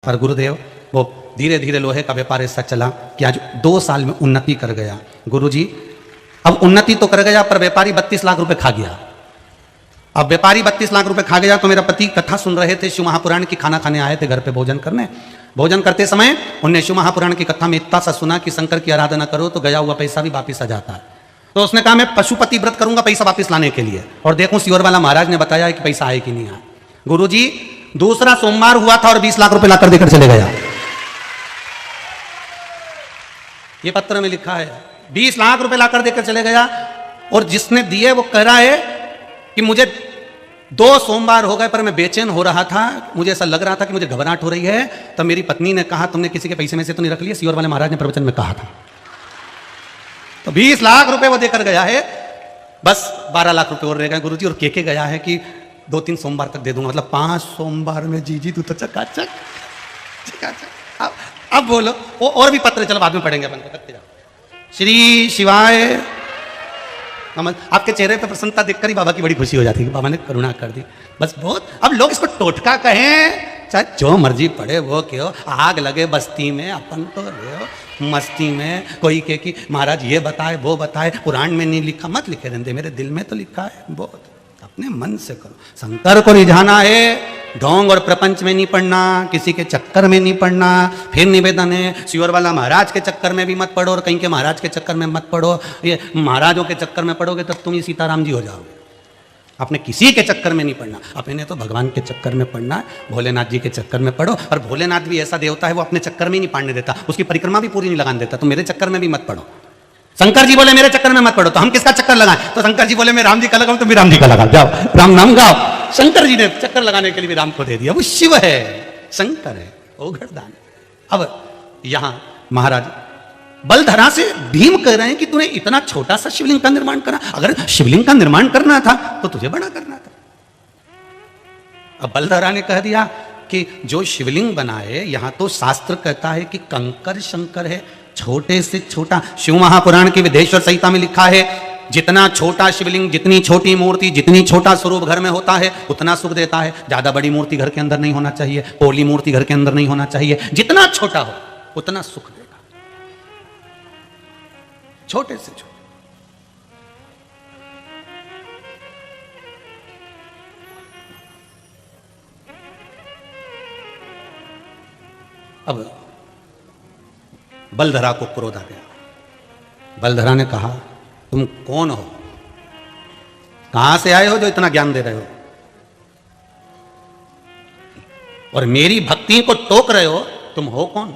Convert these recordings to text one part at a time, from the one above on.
पर गुरुदेव वो धीरे धीरे लोहे का व्यापार ऐसा चला कि आज 2 साल में उन्नति कर गया। गुरुजी अब उन्नति तो कर गया पर व्यापारी 32 लाख रुपए खा गया। अब व्यापारी 32 लाख रुपए खा गया तो मेरा पति कथा सुन रहे थे, शिव महापुराण की खाना खाने आए थे घर पे भोजन करने। भोजन करते समय उनने शिव महापुराण की कथा में इतना सा सुना कि शंकर की आराधना करो तो गया हुआ पैसा भी वापिस आ जाता है। तो उसने कहा मैं पशुपति व्रत करूंगा पैसा वापिस लाने के लिए, और देखूं सियोर वाला महाराज ने बताया कि पैसा आए कि नहीं आया। गुरुजी दूसरा सोमवार हुआ था और 20 लाख रुपए लाकर देकर चले गया। ये पत्र में लिखा है 20 लाख रुपए लाकर देकर चले गया। और जिसने दिए वो कह रहा है कि मुझे 2 सोमवार हो गए पर मैं बेचैन हो रहा था, मुझे ऐसा लग रहा था कि मुझे घबराहट हो रही है। तब मेरी पत्नी ने कहा तुमने किसी के पैसे में से तो नहीं रख लिया, सियोर वाले महाराज ने प्रवचन में कहा था। तो 20 लाख रुपए वो देकर गया है, बस 12 लाख रुपए और रह गए गुरुजी। और के गया है कि 2-3 सोमवार तक दे दूंगा, मतलब 5 सोमवार में। जी तू तो चकाचक चकाचक। अब बोलो और भी पत्र चलो बाद में पढ़ेंगे अपन करते जाओ। श्री शिवाय आपके चेहरे पे प्रसन्नता देखकर ही बाबा की बड़ी खुशी हो जाती है, बाबा ने करुणा कर दी बस बहुत। अब लोग इसको टोटका कहें चाहे जो मर्जी पड़े वो क्यों, आग लगे बस्ती में अपन तो रहे मस्ती में। कोई कहे कि महाराज ये बताए वो बताए, पुराण में नहीं लिखा, मत लिखे रहते, मेरे दिल में तो लिखा है। बहुत अपने मन से करो, शंकर को रिझाना है, ढोंग और प्रपंच में नहीं पढ़ना, किसी के चक्कर में नहीं पढ़ना। फिर निवेदन है सियोर वाला महाराज के चक्कर में भी मत पढ़ो और कहीं के महाराज के चक्कर में मत पढ़ो। ये महाराजों के चक्कर में पढ़ोगे तब तुम ही सीताराम जी हो जाओगे। अपने किसी के चक्कर में नहीं पढ़ना, अपने तो भगवान के चक्कर में पढ़ना है, भोलेनाथ जी के चक्कर में पढ़ो। और भोलेनाथ भी ऐसा देवता है वो अपने चक्कर में ही नहीं पढ़ने देता, उसकी परिक्रमा भी पूरी नहीं लगाने देता। तो मेरे चक्कर में भी मत पढ़ो। शंकर जी बोले मेरे चक्कर में मत पढ़ो, तो हम किसका चक्कर लगाएं? तो शंकर जी बोले मैं राम जी का लगाऊं तो भी राम जी का लगा, जाओ राम नाम गाओ। शंकर जी ने चक्कर लगाने के लिए भी राम को दे दिया। वो शिव है, शंकर है, ओघड़दान। अब यहां महाराज बलधरा से भीम कह रहे हैं कि तूने इतना छोटा सा शिवलिंग का निर्माण करा, अगर शिवलिंग का निर्माण करना था तो तुझे बड़ा करना था। अब बलधरा ने कह दिया कि जो शिवलिंग बनाए, यहां तो शास्त्र कहता है कि कंकर शंकर है, छोटे से छोटा। शिव महापुराण की विदेश्वर संहिता में लिखा है जितना छोटा शिवलिंग, जितनी छोटी मूर्ति, जितनी छोटा स्वरूप घर में होता है उतना सुख देता है। ज्यादा बड़ी मूर्ति घर के अंदर नहीं होना चाहिए, पोली मूर्ति घर के अंदर नहीं होना चाहिए। जितना छोटा हो उतना सुख देगा, छोटे से छोटे। अब बलधरा को क्रोध आ गया। बलधरा ने कहा तुम कौन हो, कहां से आए हो जो इतना ज्ञान दे रहे हो, और मेरी भक्ति को टोक रहे हो, तुम हो कौन?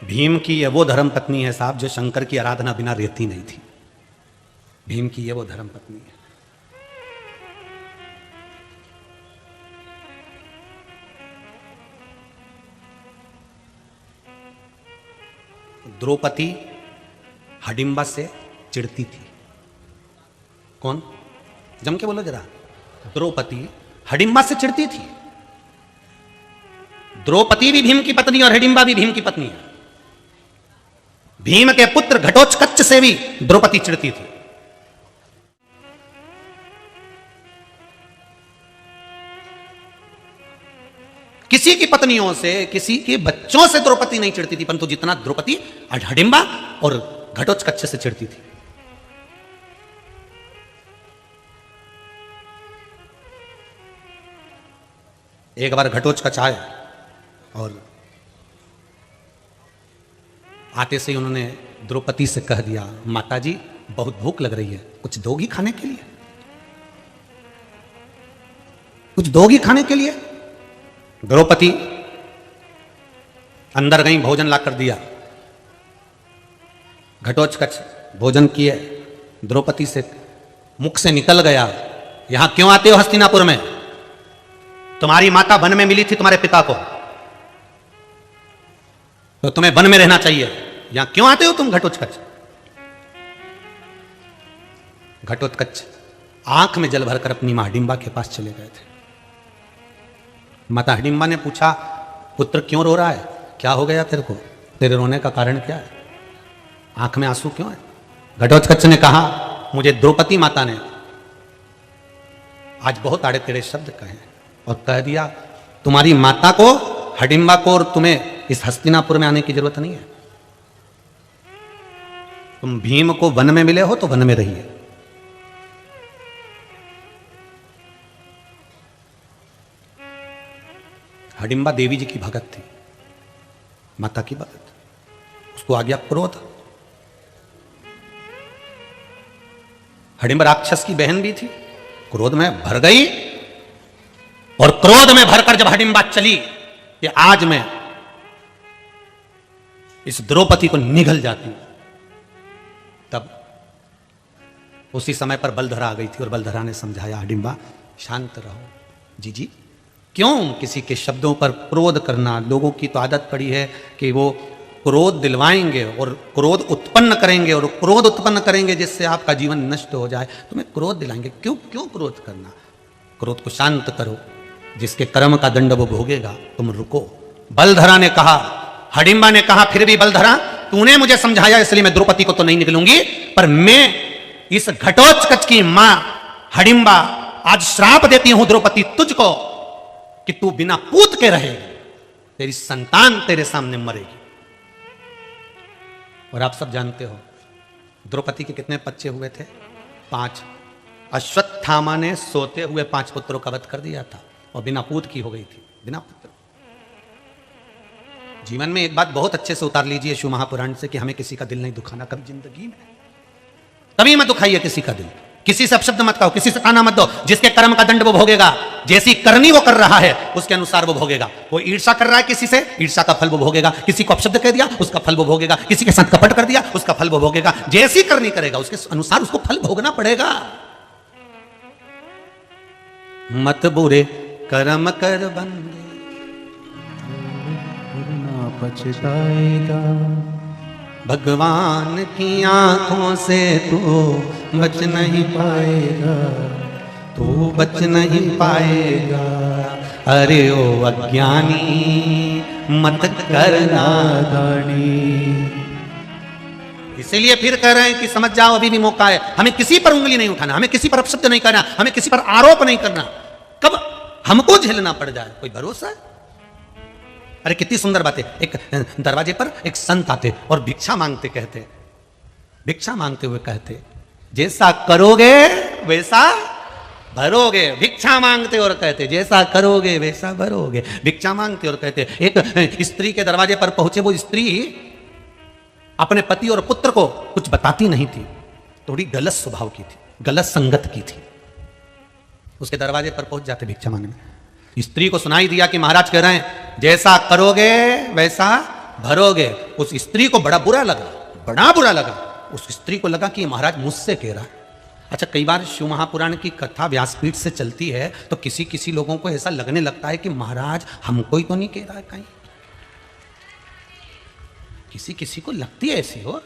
भीम की ये वो धर्म पत्नी है साहब जो शंकर की आराधना बिना रहती नहीं थी। भीम की ये वो धर्म पत्नी है। द्रौपदी हडिम्बा से चिढ़ती थी। कौन? जम के बोलो जरा। द्रौपदी हडिम्बा से चिढ़ती थी। द्रौपदी भी भीम की पत्नी और हडिम्बा भी भीम की पत्नी है। भीम के पुत्र घटोत्कच से भी द्रौपदी चिढ़ती थी। किसी की पत्नियों से, किसी के बच्चों से द्रौपदी नहीं चिढ़ती थी, परंतु जितना द्रौपदी हडिम्बा और घटोत्कच से चिढ़ती थी। एक बार घटोत्कच आए और आते से ही उन्होंने द्रौपदी से कह दिया माता जी बहुत भूख लग रही है, कुछ दोगी खाने के लिए? कुछ दोगी खाने के लिए? द्रौपदी अंदर गई, भोजन ला कर दिया। घटोत्कच भोजन किए, द्रौपदी से मुख से निकल गया यहां क्यों आते हो हस्तिनापुर में? तुम्हारी माता वन में मिली थी तुम्हारे पिता को, तो तुम्हें वन में रहना चाहिए, यहां क्यों आते हो तुम घटोत्कच? घटोत्कच आंख में जल भरकर अपनी मां हडिम्बा के पास चले गए थे। माता हडिम्बा ने पूछा पुत्र क्यों रो रहा है, क्या हो गया तेरे को, तेरे रोने का कारण क्या है, आंख में आंसू क्यों है? घटोत्कच ने कहा मुझे द्रौपदी माता ने आज बहुत आड़े तेड़े शब्द कहे और कह दिया तुम्हारी माता को, हडिम्बा को और तुम्हें इस हस्तिनापुर में आने की जरूरत नहीं है। तुम भीम को वन में मिले हो तो वन में रहिए। हडिम्बा देवी जी की भगत थी, माता की भगत। उसको आ गया क्रोध। हडिम्बा राक्षस की बहन भी थी, क्रोध में भर गई। और क्रोध में भरकर जब हडिम्बा चली कि आज मैं इस द्रौपदी को निगल जाती हूं, तब उसी समय पर बलधरा आ गई थी और बलधरा ने समझाया, हडिम्बा शांत रहो। जी क्यों किसी के शब्दों पर क्रोध करना? लोगों की तो आदत पड़ी है कि वो क्रोध दिलवाएंगे और क्रोध उत्पन्न करेंगे और क्रोध उत्पन्न करेंगे जिससे आपका जीवन नष्ट हो जाए। तुम्हें क्रोध दिलाएंगे, क्यों क्रोध करना? क्रोध को शांत करो, जिसके कर्म का दंड वो भोगेगा। तुम रुको। बलधरा ने कहा, हडिम्बा ने कहा, फिर भी बलधरा तूने मुझे समझाया इसलिए मैं द्रौपदी को तो नहीं निकलूंगी, पर मैं इस घटोत्कच की मां हडिम्बा आज श्राप देती हूं द्रौपदी तुझको कि तू बिना पूत के रहेगी, तेरी संतान तेरे सामने मरेगी। और आप सब जानते हो द्रौपदी के कितने बच्चे हुए थे? 5। अश्वत्थामा ने सोते हुए 5 पुत्रों का वध कर दिया था और बिना पूत की हो गई थी, बिना पुत्र। जीवन में एक बात बहुत अच्छे से उतार लीजिए शिव महापुराण से कि हमें किसी का दिल नहीं दुखाना कभी जिंदगी में। कभी मत दुखाइए किसी का दिल, किसी से अपशब्द मत कहो, किसी से ताना मत दो। जिसके कर्म का दंड वो भोगेगा, जैसी करनी वो कर रहा है उसके अनुसार वो भोगेगा। वो ईर्षा कर रहा है किसी से, ईर्षा का फल वो भोगेगा। किसी को अपशब्द कह दिया उसका फल वो भोगेगा। किसी के साथ कपट कर दिया उसका फल वो भोगेगा। जैसी करनी करेगा उसके अनुसार उसको फल भोगना पड़ेगा। मत बुरे कर्म कर बंदे ना पछताएगा, भगवान की आंखों से तू बच नहीं पाएगा, तू बच नहीं पाएगा। अरे ओ अज्ञानी मत करना दानी। इसीलिए फिर कह रहे हैं कि समझ जाओ अभी भी मौका है। हमें किसी पर उंगली नहीं उठाना, हमें किसी पर अपशब्द नहीं करना, हमें किसी पर आरोप नहीं करना। कब हमको झेलना पड़ जाए कोई भरोसा है? अरे कितनी सुंदर बात है। एक दरवाजे पर एक संत आते और भिक्षा मांगते, कहते, भिक्षा मांगते हुए कहते, जैसा करोगे वैसा भरोगे। भिक्षा मांगते और कहते, जैसा करोगे वैसा भरोगे। भिक्षा मांगते और कहते। एक स्त्री के दरवाजे पर पहुंचे, वो स्त्री अपने पति और पुत्र को कुछ बताती नहीं थी, थोड़ी गलत स्वभाव की थी, गलत संगत की थी। उसके दरवाजे पर पहुंच जाते भिक्षा मांगने। स्त्री को सुनाई दिया कि महाराज कह रहे हैं जैसा करोगे वैसा भरोगे। उस स्त्री को बड़ा बुरा लगा, बड़ा बुरा लगा। उस स्त्री को लगा कि महाराज मुझसे कह रहा है। अच्छा, कई बार शिव महापुराण की कथा व्यासपीठ से चलती है तो किसी किसी लोगों को ऐसा लगने लगता है कि महाराज हमको ही तो नहीं कह रहा है कहीं। किसी किसी को लगती है ऐसी। हो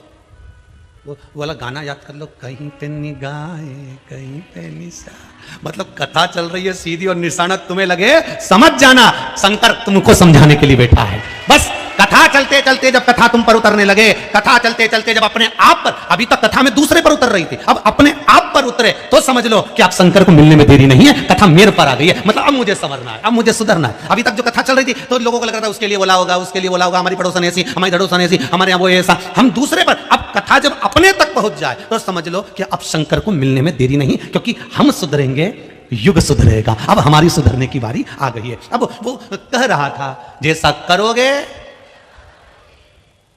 वो वाला गाना याद कर लो, कहीं पे निगाहें कहीं पे निशाना। मतलब कथा चल रही है सीधी और निशाना तुम्हें लगे, समझ जाना शंकर तुमको समझाने के लिए बैठा है। बस कथा चलते चलते जब कथा तुम पर उतरने लगे, कथा चलते चलते जब अपने आप पर, अभी तक कथा में दूसरे पर उतर रही थी, अब अपने आप पर उतरे तो समझ लो कि आप शंकर को मिलने में देरी नहीं है, कथा मेरे पर आ गई है। मतलब अब मुझे संवरना है, अब मुझे सुधरना है। अभी तक जो कथा चल रही थी तो लोगों को लग रहा था उसके लिए बोला होगा, उसके लिए बोला होगा, हमारी पड़ोसन ऐसी, हमारी धड़ोसन ऐसी, हमारे यहाँ वो ऐसा, हम दूसरे पर। अब कथा जब अपने तक पहुंच जाए तो समझ लो कि अब शंकर को मिलने में देरी नहीं, क्योंकि हम सुधरेंगे, युग सुधरेगा। अब हमारी सुधरने की बारी आ गई है। अब वो कह रहा था जैसा करोगे।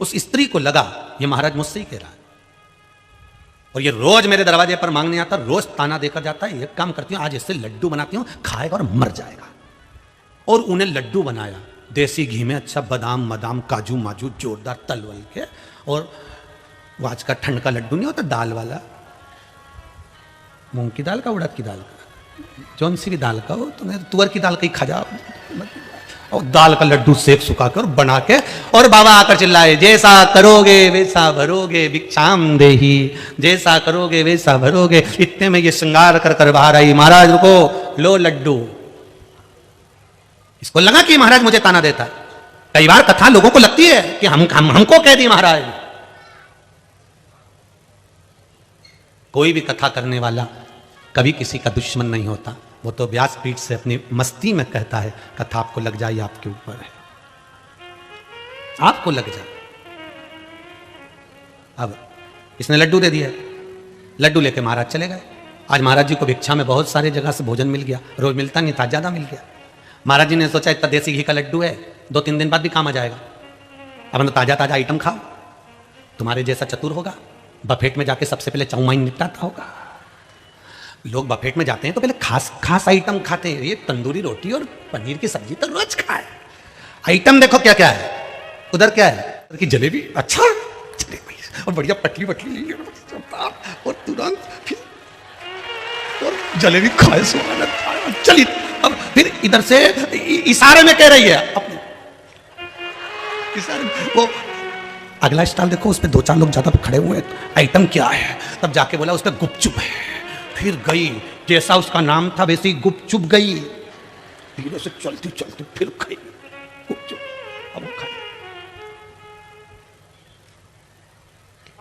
उस स्त्री को लगा ये महाराज मुझसे ही कह रहा है और ये रोज मेरे दरवाजे पर मांगने आता, रोज ताना देकर जाता है। एक काम करती हूँ, आज इससे लड्डू बनाती हूँ, खाएगा और मर जाएगा। और उन्हें लड्डू बनाया देसी घी में, अच्छा बादाम बादाम काजू माजू जोरदार तल वल के। और वो आज का ठंड का लड्डू नहीं होता दाल वाला, मूंग की दाल का, उड़द की दाल का, जौन सी भी दाल का हो, तुम्हें तुअर की दाल का ही खा जाओ। और दाल का लड्डू सेक सुखा कर बना के, और बाबा आकर चिल्लाए जैसा करोगे वैसा भरोगे भिक्षाम देही, जैसा करोगे वैसा भरोगे। इतने में ये श्रृंगार कर कर बाहर आई, महाराज रुको, लो लड्डू। इसको लगा कि महाराज मुझे ताना देता है। कई बार कथा लोगों को लगती है कि हमको कह दी महाराज। कोई भी कथा करने वाला कभी किसी का दुश्मन नहीं होता। वो तो व्यासपीठ से अपनी मस्ती में कहता है, कथा आपको लग जाए आपके ऊपर है, आपको लग जाए। अब इसने लड्डू दे दिया, लड्डू लेके महाराज चले गए। आज महाराज जी को भिक्षा में बहुत सारी जगह से भोजन मिल गया, रोज मिलता नहीं था, ज्यादा मिल गया। महाराज जी ने सोचा इतना देसी घी का लड्डू है, 2-3 दिन बाद भी काम आ जाएगा, अब तो ताजा ताजा आइटम खाओ। तुम्हारे जैसा चतुर होगा, बफेट में जाके सबसे पहले चाउमीन निपटाता होगा। लोग बफेट में जाते हैं तो पहले खास खास आइटम खाते हैं, ये तंदूरी रोटी और पनीर की सब्जी तो रोज खाए। आइटम देखो क्या क्या है, उधर क्या है कि जलेबी, अच्छा जलेबी और बढ़िया पटली पटली और तुरंत फिर और जलेबी खाए, स्वागत खाए। चलिए अब फिर इधर से इशारे में कह रही है अपने इशारे, वो अगला स्टॉल देखो, उस पर 2-4 लोग ज्यादा खड़े हुए हैं, आइटम क्या है? तब जाके बोला उस पर गुपचुप है। फिर गई, जैसा उसका नाम था वैसे ही गुपचुप गई, धीरे से चलती चलती फिर खाई गुपचुप। अब वो खाई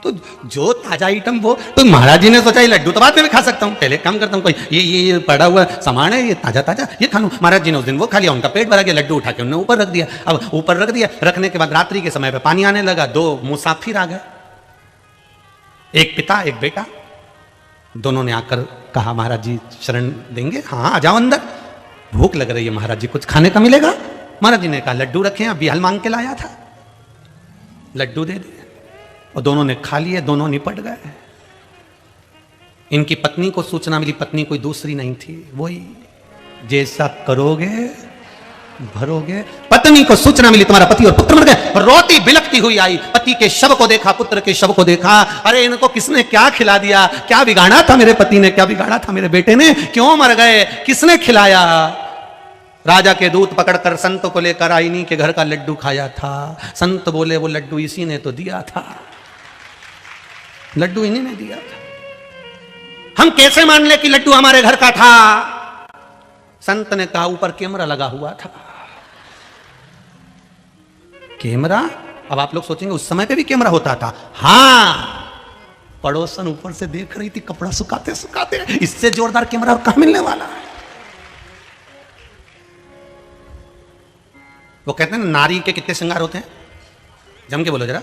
तो जो ताजा आइटम वो, तो महाराज जी ने सोचा ये लड्डू तो बाद में भी खा सकता हूँ, पहले काम करता हूँ, कोई ये पड़ा हुआ सामान है, ये ताजा ताजा ये खा लूँ। महाराज जी ने उस दिन वो खा लिया, उनका पेट भरा गया, लड्डू उठा के उन्होंने ऊपर रख दिया। अब ऊपर रख दिया, रखने के बाद रात्रि के समय पे पानी आने लगा, 2 मुसाफिर आ गए, एक पिता एक बेटा। दोनों ने आकर कहा महाराज जी शरण देंगे? हाँ आ जाओ अंदर, भूख लग रही है महाराज जी, कुछ खाने का मिलेगा? महाराज जी ने कहा लड्डू रखे हैं, अभी हल मांग के लाया था, लड्डू दे दिए और दोनों ने खा लिए, दोनों निपट गए। इनकी पत्नी को सूचना मिली, पत्नी कोई दूसरी नहीं थी, वही जैसा करोगे भरोगे। पत्नी को सूचना मिली तुम्हारा पति और पुत्र मर गए, रोती बिलखती हुई आई, पति के शव को देखा, पुत्र के शव को देखा, अरे इनको किसने क्या खिला दिया, क्या बिगाड़ा था मेरे पति ने, क्या बिगाड़ा था मेरे बेटे ने, क्यों मर गए, किसने खिलाया? राजा के दूत पकड़कर संत को लेकर आई, इन्हीं के घर का लड्डू खाया था। संत बोले वो लड्डू इसी ने तो दिया था, लड्डू इन्हीं ने दिया था, हम कैसे मान ले कि लड्डू हमारे घर का था? संत ने कहा ऊपर कैमरा लगा हुआ था। कैमरा? अब आप लोग सोचेंगे उस समय पे भी कैमरा होता था। हाँ, पड़ोसन ऊपर से देख रही थी कपड़ा सुखाते सुखाते, इससे जोरदार कैमरा और कहां मिलने वाला है? वो कहते हैं ना नारी के कितने श्रृंगार होते हैं, जम के बोलो जरा।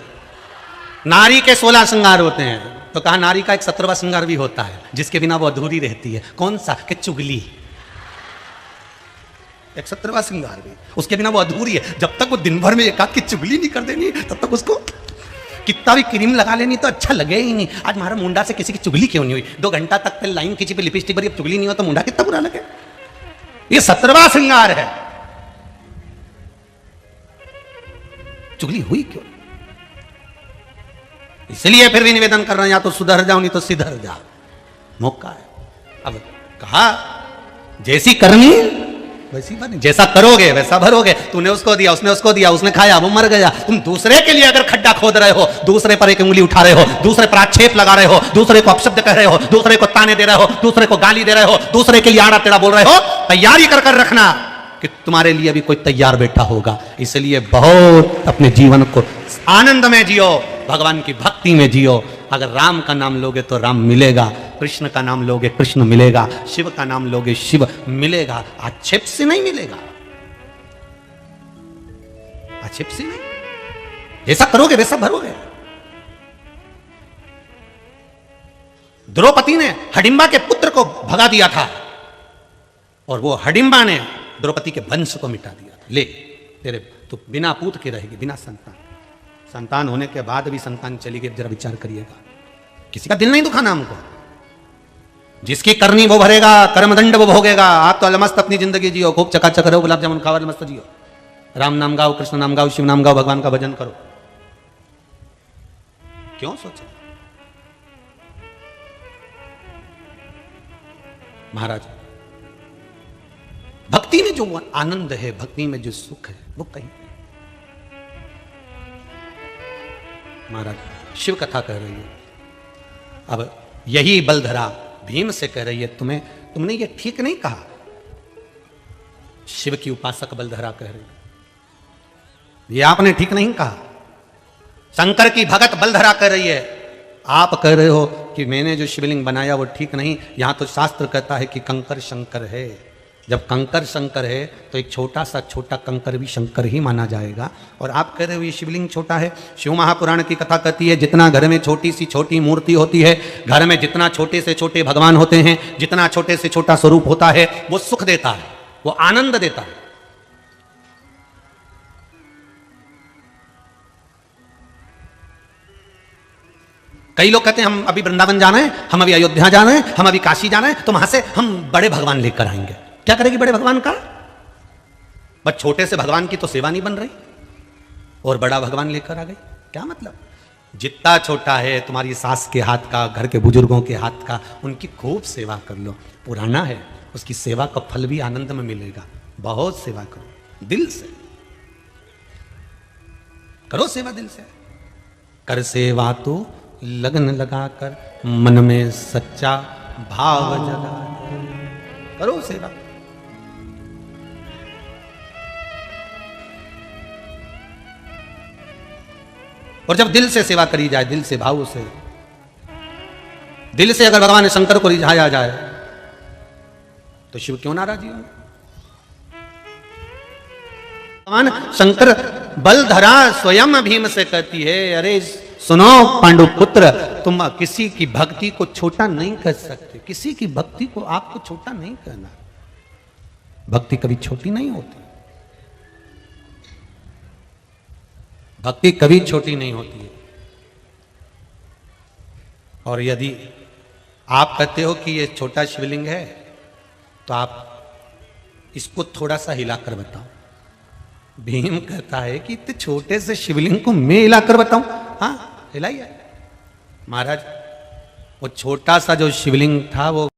नारी के 16 श्रृंगार होते हैं, तो कहा नारी का एक 17वां श्रृंगार भी होता है जिसके बिना वो अधूरी रहती है। कौन सा? कि चुगली। एक 17वां श्रृंगार भी, उसके बिना वो अधूरी है। जब तक वो दिन भर में एक आध की चुगली नहीं कर देनी, तब तक उसको कितना भी क्रीम लगा लेनी तो अच्छा लगे ही नहीं। आज हमारा मुंडा से किसी की चुगली क्यों नहीं हुई? 2 घंटा तक पे लाइन खींची पे लिपस्टिक भरी, अब चुगली नहीं हो तो मुंडा कितना बुरा लगे। ये 17वां श्रृंगार है। चुगली हुई क्यों? इसलिए फिर भी निवेदन कर रहे हैं, या तो सुधर जाओ नहीं तो सिधर जा, मौका है। अब कहा जैसी करनी वैसी भरनी, जैसा करोगे वैसा भरोगे। तूने उसको दिया, उसने उसको दिया, उसने खाया, वो मर गया। तुम दूसरे के लिए अगर खड्डा खोद रहे हो, दूसरे पर एक उंगली उठा रहे हो, दूसरे पर आक्षेप लगा रहे हो, दूसरे को अपशब्द कह रहे हो, दूसरे को ताने दे रहे हो, दूसरे को गाली दे रहे हो, दूसरे के लिए आड़ा टेढ़ा बोल रहे हो, तैयारी कर कर रखना कि तुम्हारे लिए भी कोई तैयार बैठा होगा। इसलिए बहुत अपने जीवन को आनंद में जियो, भगवान की भक्ति में जियो। अगर राम का नाम लोगे तो राम मिलेगा, कृष्ण का नाम लोगे कृष्ण मिलेगा, शिव का नाम लोगे शिव मिलेगा। आक्षेप से नहीं मिलेगा, आक्षेप से नहीं। जैसा करोगे वैसा भरोगे। द्रौपदी ने हडिम्बा के पुत्र को भगा दिया था और वो हडिम्बा ने द्रौपदी के वंश को मिटा दिया था। ले तेरे तो बिना पूत के रहेगी, बिना संतान। संतान होने के बाद भी संतान चली गई, जरा विचार करिएगा। किसी का दिल नहीं दुखाना हमको। जिसकी करनी वो भरेगा, कर्मदंड वो भोगेगा। आप तो अलमस्त अपनी जिंदगी जियो, खूब चकाचक रहो, गुलाब जामुन खाओ, अलमस्त जियो, राम नाम गाओ, कृष्ण नाम गाओ, शिव नाम गाओ, भगवान का भजन करो। क्यों सोचे? महाराज भक्ति में जो आनंद है, भक्ति में जो सुख है, वो कहीं। महाराज शिव कथा कह रही है, अब यही बलधरा भीम से कह रही है, तुमने ये ठीक नहीं कहा। शिव की उपासक बलधरा कह रही है, ये आपने ठीक नहीं कहा। शंकर की भगत बलधरा कह रही है, आप कह रहे हो कि मैंने जो शिवलिंग बनाया वो ठीक नहीं, यहाँ तो शास्त्र कहता है कि कंकर शंकर है। जब कंकर शंकर है तो एक छोटा सा छोटा कंकर भी शंकर ही माना जाएगा। और आप कह रहे हो ये शिवलिंग छोटा है। शिव महापुराण की कथा कहती है जितना घर में छोटी सी छोटी मूर्ति होती है, घर में जितना छोटे से छोटे भगवान होते हैं, जितना छोटे से छोटा स्वरूप होता है, वो सुख देता है, वो आनंद देता है। कई लोग कहते हैं हम अभी वृंदावन जाना है, हम अभी अयोध्या जाना है, हम अभी काशी जाना है, तो वहां से हम बड़े भगवान लेकर आएंगे। क्या करेगी बड़े भगवान का? बस छोटे से भगवान की तो सेवा नहीं बन रही और बड़ा भगवान लेकर आ गई। क्या मतलब? जितना छोटा है तुम्हारी सास के हाथ का, घर के बुजुर्गों के हाथ का, उनकी खूब सेवा कर लो। पुराना है, उसकी सेवा का फल भी आनंद में मिलेगा। बहुत सेवा करो, दिल से करो सेवा, दिल से कर सेवा तो लगन लगाकर, मन में सच्चा भाव जगा करो सेवा। और जब दिल से सेवा करी जाए, दिल से भाव से, दिल से अगर भगवान शंकर को रिझाया जाए तो शिव क्यों नाराजी हो? भगवान शंकर बलधरा स्वयं भीम से कहती है, अरे सुनो पांडुपुत्र, तुम किसी की भक्ति को छोटा नहीं कर सकते। किसी की भक्ति को आपको छोटा नहीं करना। भक्ति कभी छोटी नहीं होती, भक्ति कभी छोटी नहीं होती है। और यदि आप कहते हो कि ये छोटा शिवलिंग है तो आप इसको थोड़ा सा हिलाकर बताओ। भीम कहता है कि इतने छोटे से शिवलिंग को मैं हिलाकर बताऊं? हाँ हिलाइए महाराज। वो छोटा सा जो शिवलिंग था वो